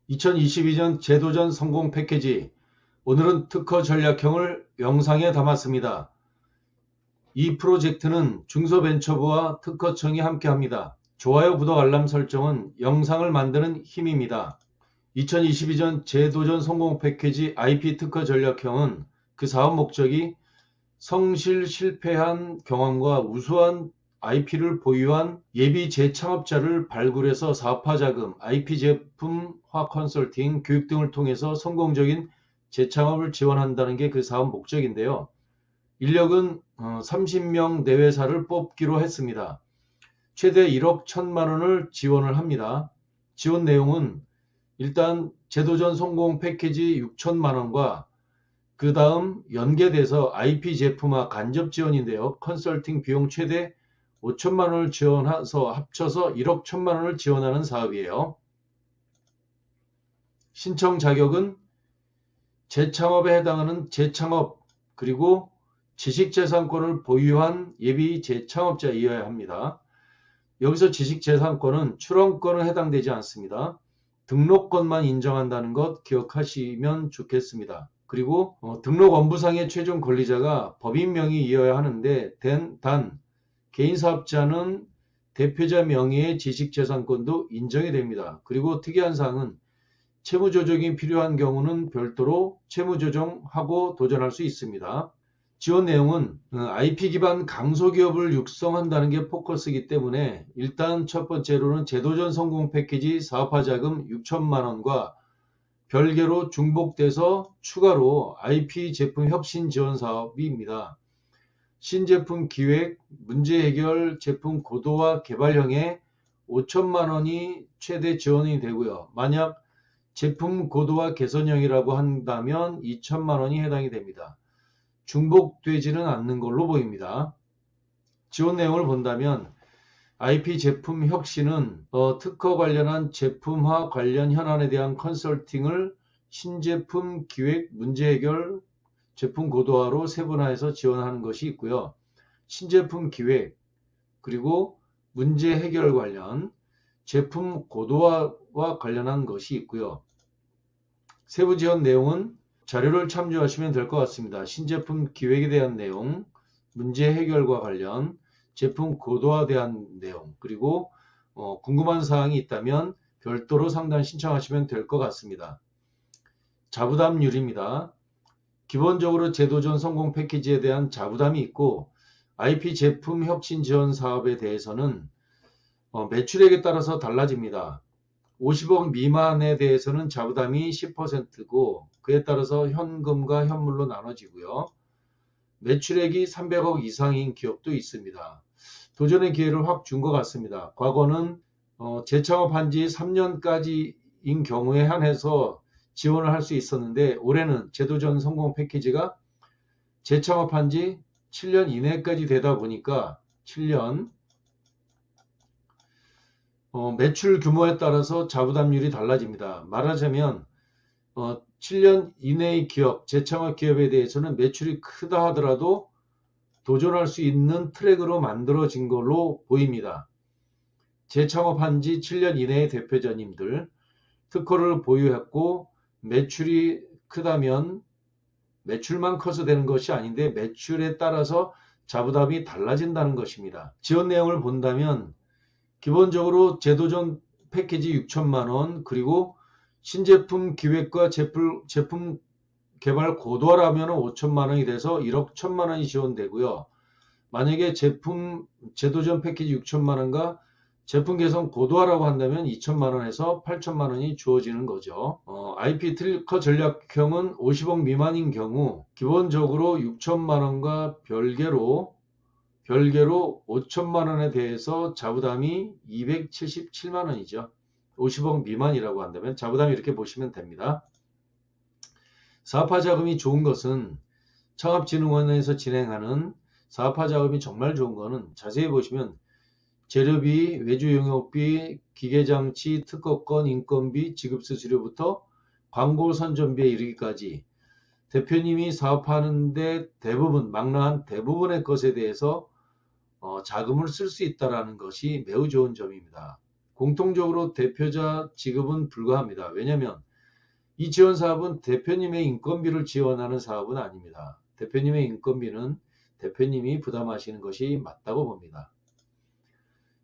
2022년 제도전 성공 패키지. 오늘은 특허 전략형을 영상에 담았습니다. 이 프로젝트는 중소벤처부와 특허청이 함께합니다. 좋아요, 구독, 알람 설정은 영상을 만드는 힘입니다. 2022년 제도전 성공 패키지 IP 특허 전략형은 그 사업 목적이 성실 실패한 경험과 우수한 IP를 보유한 예비 재창업자를 발굴해서 사업화 자금, IP 제품화 컨설팅, 교육 등을 통해서 성공적인 재창업을 지원한다는 게 그 사업 목적인데요. 인력은 30명 내외사를 뽑기로 했습니다. 최대 1억 1천만 원을 지원을 합니다. 지원 내용은 일단 제도전 성공 패키지 6천만 원과 그 다음 연계돼서 IP 제품화 간접 지원인데요. 컨설팅 비용 최대 5천만 원을 지원해서 합쳐서 1억 1천만 원을 지원하는 사업이에요. 신청 자격은 재창업에 해당하는 재창업 그리고 지식재산권을 보유한 예비 재창업자이어야 합니다. 여기서 지식재산권은 출원권은 해당되지 않습니다. 등록권만 인정한다는 것 기억하시면 좋겠습니다. 그리고 등록 원부상의 최종 권리자가 법인 명의이어야 하는데 단 개인사업자는 대표자 명의의 지식재산권도 인정이 됩니다. 그리고 특이한 사항은 채무조정이 필요한 경우는 별도로 채무조정하고 도전할 수 있습니다. 지원 내용은 IP 기반 강소기업을 육성한다는 게 포커스이기 때문에 일단 첫 번째로는 제도전 성공 패키지 사업화 자금 6천만 원과 별개로 중복돼서 추가로 IP 제품 혁신 지원 사업입니다. 신제품 기획, 문제 해결, 제품 고도화 개발형에 5천만 원이 최대 지원이 되고요. 만약 제품 고도화 개선형이라고 한다면 2천만 원이 해당이 됩니다. 중복되지는 않는 걸로 보입니다. 지원 내용을 본다면 IP 제품 혁신은 특허 관련한 제품화 관련 현안에 대한 컨설팅을 신제품 기획, 문제 해결, 제품 고도화로 세분화해서 지원하는 것이 있고요. 신제품 기획 그리고 문제 해결 관련 제품 고도화와 관련한 것이 있고요. 세부 지원 내용은 자료를 참조하시면 될 것 같습니다. 신제품 기획에 대한 내용, 문제 해결과 관련, 제품 고도화에 대한 내용, 그리고 궁금한 사항이 있다면 별도로 상담 신청하시면 될 것 같습니다. 자부담률입니다. 기본적으로 제도전 성공 패키지에 대한 자부담이 있고 IP 제품 혁신 지원 사업에 대해서는 매출액에 따라서 달라집니다. 50억 미만에 대해서는 자부담이 10%고 그에 따라서 현금과 현물로 나눠지고요. 매출액이 300억 이상인 기업도 있습니다. 도전의 기회를 확 준 것 같습니다. 과거는 재창업한 지 3년까지인 경우에 한해서 지원을 할 수 있었는데 올해는 제도전 성공 패키지가 재창업한 지 7년 이내까지 되다 보니까 7년 매출 규모에 따라서 자부담률이 달라집니다. 말하자면 7년 이내의 기업, 재창업 기업에 대해서는 매출이 크다 하더라도 도전할 수 있는 트랙으로 만들어진 걸로 보입니다. 재창업한 지 7년 이내의 대표자님들, 특허를 보유했고 매출이 크다면 매출만 커서 되는 것이 아닌데 매출에 따라서 자부담이 달라진다는 것입니다. 지원 내용을 본다면 기본적으로 제도전 패키지 6천만 원 그리고 신제품 기획과 제품 개발 고도화라면 5천만 원이 돼서 1억 1천만 원이 지원되고요. 만약에 제도전 패키지 6천만 원과 제품 개선 고도화라고 한다면 2천만 원에서 8천만 원이 주어지는 거죠. IP 특허 전략형은 50억 미만인 경우 기본적으로 6천만 원과 별개로 5천만 원에 대해서 자부담이 277만 원이죠. 50억 미만이라고 한다면 자부담이 이렇게 보시면 됩니다. 사업화 자금이 좋은 것은 창업진흥원에서 진행하는 사업화 자금이 정말 좋은 거는 자세히 보시면 재료비, 외주용역비, 기계장치, 특허권, 인건비, 지급수수료부터 광고 선전비에 이르기까지 대표님이 사업하는데 망라한 대부분의 것에 대해서 자금을 쓸 수 있다는 것이 매우 좋은 점입니다. 공통적으로 대표자 지급은 불가합니다. 왜냐하면 이 지원 사업은 대표님의 인건비를 지원하는 사업은 아닙니다. 대표님의 인건비는 대표님이 부담하시는 것이 맞다고 봅니다.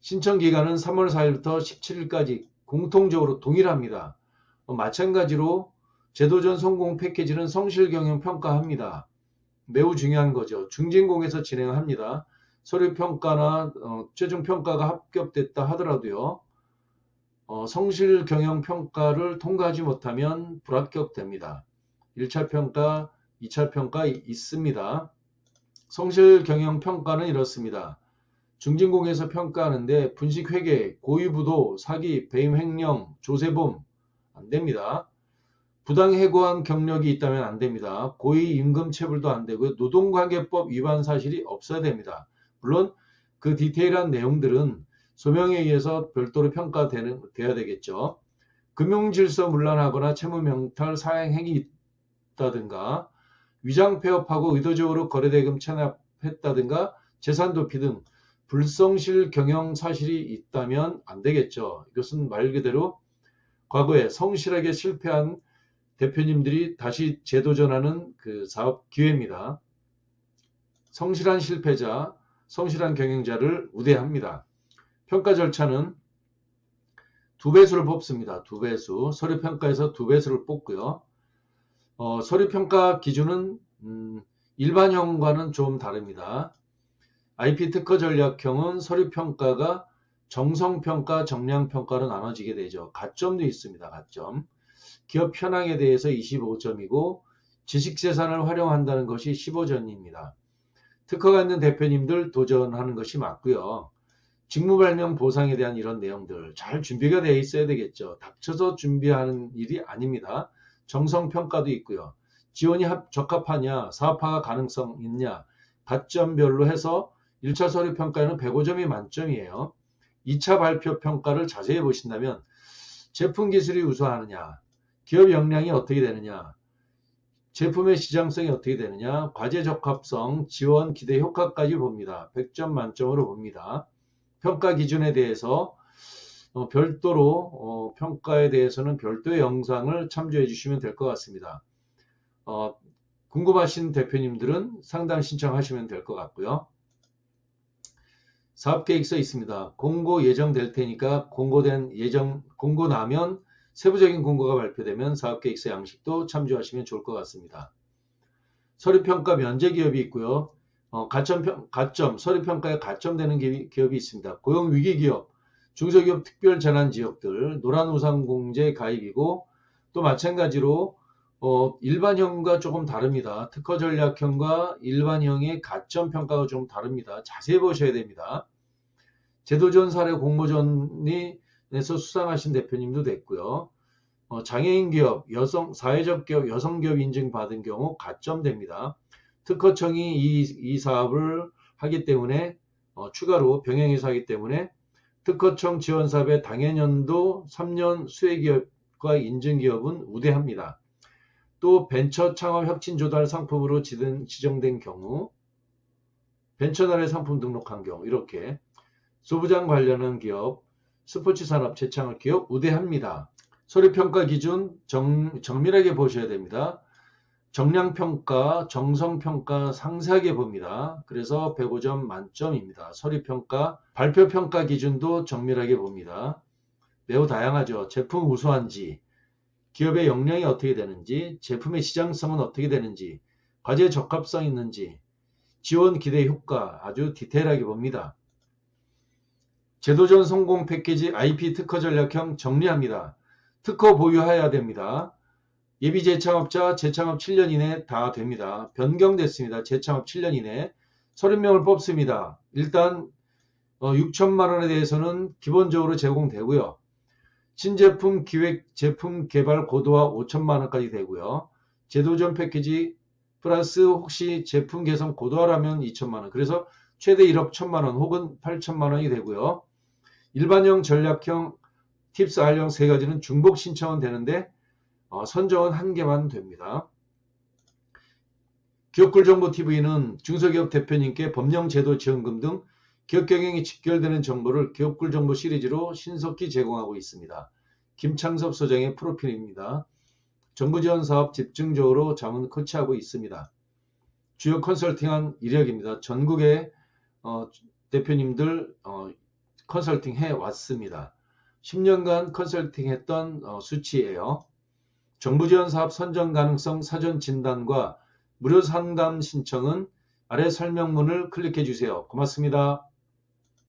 신청 기간은 3월 4일부터 17일까지 공통적으로 동일합니다. 마찬가지로 제도전 성공 패키지는 성실 경영 평가합니다. 매우 중요한 거죠. 중진공에서 진행합니다. 서류 평가나 최종 평가가 합격됐다 하더라도요. 성실 경영 평가를 통과하지 못하면 불합격됩니다. 1차 평가, 2차 평가 있습니다. 성실 경영 평가는 이렇습니다. 중진공에서 평가하는데 분식회계, 고의부도, 사기, 배임 횡령, 조세범 안됩니다. 부당해고한 경력이 있다면 안됩니다. 고의 임금체불도 안되고요. 노동관계법 위반 사실이 없어야 됩니다. 물론 그 디테일한 내용들은 소명에 의해서 별도로 평가돼야 되겠죠. 금융질서 문란하거나 채무명탈 사행행위 있다든가 위장폐업하고 의도적으로 거래대금 체납했다든가 재산도피 등 불성실 경영 사실이 있다면 안되겠죠. 이것은 말 그대로 과거에 성실하게 실패한 대표님들이 다시 재도전하는 그 사업 기회입니다. 성실한 실패자, 성실한 경영자를 우대합니다. 평가 절차는 2배수를 뽑습니다. 2배수. 서류평가에서 2배수를 뽑고요. 서류평가 기준은 일반형과는 좀 다릅니다. IP 특허 전략형은 서류평가가 정성평가, 정량평가로 나눠지게 되죠. 가점도 있습니다. 가점. 기업 현황에 대해서 25점이고 지식재산을 활용한다는 것이 15점입니다. 특허가 있는 대표님들 도전하는 것이 맞고요. 직무발명 보상에 대한 이런 내용들 잘 준비가 되어 있어야 되겠죠. 닥쳐서 준비하는 일이 아닙니다. 정성평가도 있고요. 지원이 적합하냐, 사업화가 가능성 있냐, 가점별로 해서 1차 서류평가에는 105점이 만점이에요. 2차 발표평가를 자세히 보신다면 제품 기술이 우수하느냐, 기업 역량이 어떻게 되느냐, 제품의 시장성이 어떻게 되느냐, 과제 적합성, 지원 기대 효과까지 봅니다. 100점 만점으로 봅니다. 평가 기준에 대해서 별도로 평가에 대해서는 별도의 영상을 참조해 주시면 될 것 같습니다. 궁금하신 대표님들은 상담 신청하시면 될 것 같고요. 사업계획서 있습니다. 공고 예정될 테니까 공고 나면 세부적인 공고가 발표되면 사업계획서 양식도 참조하시면 좋을 것 같습니다. 서류평가 면제기업이 있고요. 가점, 서류평가에 가점되는 기업이 있습니다. 고용위기기업, 중소기업 특별재난지역들, 노란우산공제 가입이고 또 마찬가지로 일반형과 조금 다릅니다. 특허전략형과 일반형의 가점평가가 좀 다릅니다. 자세히 보셔야 됩니다. 제도전 사례 공모전에서 수상하신 대표님도 됐고요. 장애인 기업, 사회적 기업, 여성 기업 인증받은 경우 가점됩니다. 특허청이 이 사업을 하기 때문에 추가로 병행해서 하기 때문에 특허청 지원 사업의 당해년도 3년 수혜기업과 인증기업은 우대합니다. 또 벤처 창업 혁신 조달 상품으로 지정된 경우 벤처날의 상품 등록한 경우 이렇게 소부장 관련한 기업, 스포츠 산업 재창업 기업 우대합니다. 서류평가 기준 정밀하게 보셔야 됩니다. 정량평가, 정성평가 상세하게 봅니다. 그래서 105점 만점입니다. 서류평가, 발표평가 기준도 정밀하게 봅니다. 매우 다양하죠. 제품 우수한지, 기업의 역량이 어떻게 되는지, 제품의 시장성은 어떻게 되는지, 과제 적합성 있는지, 지원 기대 효과 아주 디테일하게 봅니다. 제도전 성공 패키지 IP 특허 전략형 정리합니다. 특허 보유해야 됩니다. 예비 재창업자 재창업 7년 이내 다 됩니다. 변경됐습니다. 재창업 7년 이내. 30명을 뽑습니다. 일단 6천만 원에 대해서는 기본적으로 제공되고요. 신제품 기획 제품 개발 고도화 5천만 원까지 되고요. 제도전 패키지 플러스 혹시 제품 개선 고도화라면 2천만 원. 그래서 최대 1억 1천만 원 혹은 8천만 원이 되고요. 일반형, 전략형, 팁스, R형 세 가지는 중복 신청은 되는데 선정은 1개만 됩니다. 기업굴정보TV는 중소기업 대표님께 법령 제도 지원금 등 기업 경영이 직결되는 정보를 기업굴 정보 시리즈로 신속히 제공하고 있습니다. 김창섭 소장의 프로필입니다. 정부지원사업 집중적으로 자문 코치하고 있습니다. 주요 컨설팅한 이력입니다. 전국의 대표님들 컨설팅 해왔습니다. 10년간 컨설팅 했던 수치예요. 정부지원사업 선정 가능성 사전 진단과 무료 상담 신청은 아래 설명문을 클릭해 주세요. 고맙습니다.